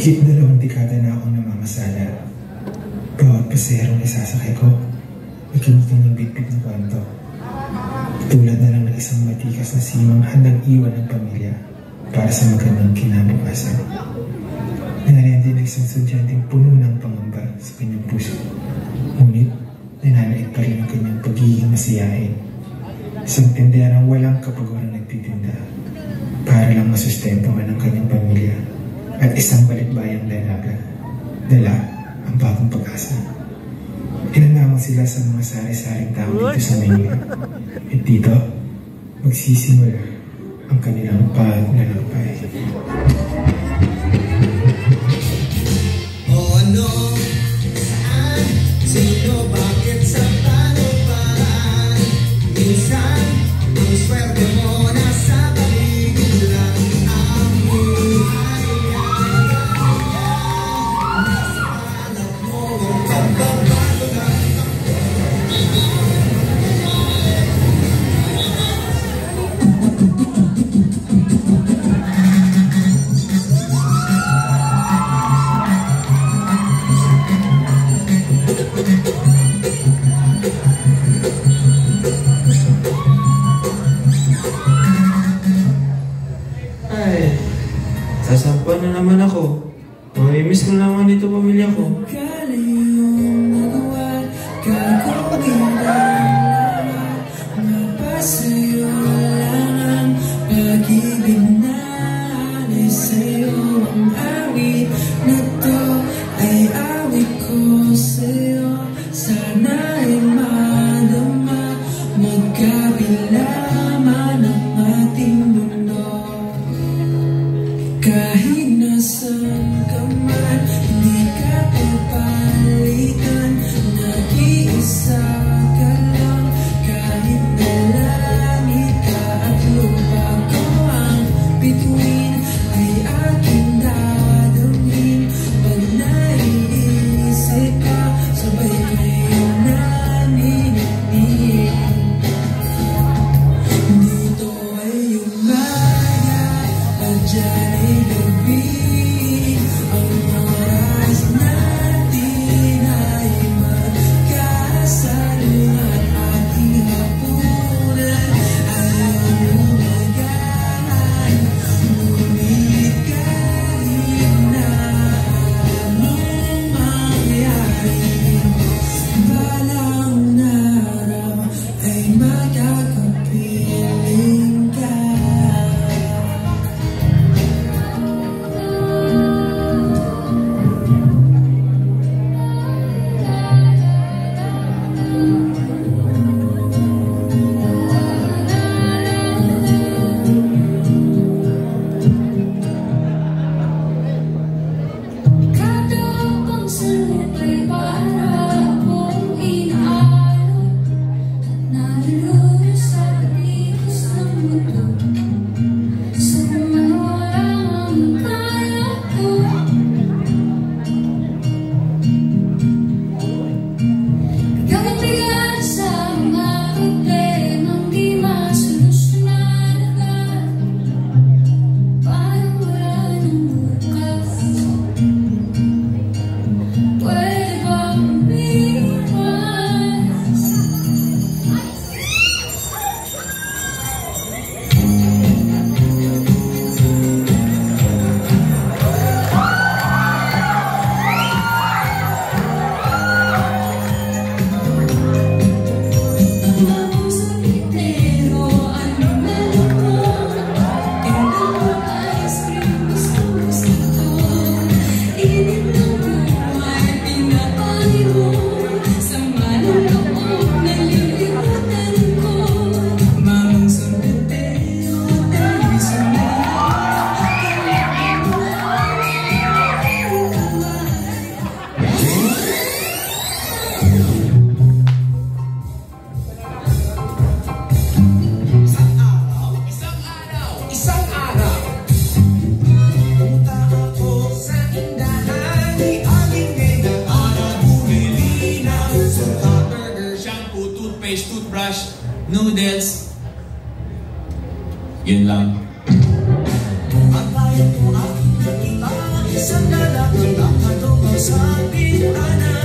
Higit 2 dekada na akong namamasada. Bawat paserong isasakay ko, may kanya-kanyang bitbit ng kwento. Tulad na lang ng isang matikas na simang handang iwan ng pamilya para sa magandang kinabukasan. Nariyan din ng isang estudyanteng puno ng pangamba sa kanyang puso. Ngunit, nananait pa rin ang kanyang pagiging masiyahin. Isang tinderang walang kapagurang nagtitinda para lang masustentuhan ang kanyang pamilya at isang balikbayang dalaga. Dala ang bagong pag-asa. Ilan lamang sila sa mga sari-saring tao dito sa Maynila. At dito, magsisimula ang kanilang paglalakbay. O ano, saan, sino, bakit, sa paano, paraan? Minsan, ang swerte mo nasa paligid lang. Ang buhay nasa hanap mo ang pagbabago ng sasampan na naman ako. Mamimiss ko naman ito pamilya ko. kahit nasan ka man, hindi ka papalitan. Nag-iisa ka lang, kahit na langit ka at lupa ko ang bituin, ay aking dadawin. Pag naiisip ka, sabay kayo naninipin. Dito ay umaya at dyan ay gabi. Ang oras natin ay magkasalo at ating hapunan ay umagahan. Ngunit kahit na anong mangyari, balang araw ay magkakapiling ka. Kada pagsalot ay para akong inaalon at nalulunod sa paligos ng mundo. Saan walang kaya ko, bigat-bigat sa mga problemang di masolusyonan agad. Parang wala ng bukas. Pwede bang umiwas? Ang sakit pero ano malungkot, tingnan mo ice cream, gusto ito. Init ng buhay, pinapali mo sa maluloob, nalilimutan ko. Mamang sorbetero, televisionero, isang araw, punta ako sa tindahan ni Aling Nena para bumili ng hot burger, shampoo, toothpaste, toothbrush, noodles. Yun lang. At kahit mo aking nakita, Sandala ang nakadungaw sa bintana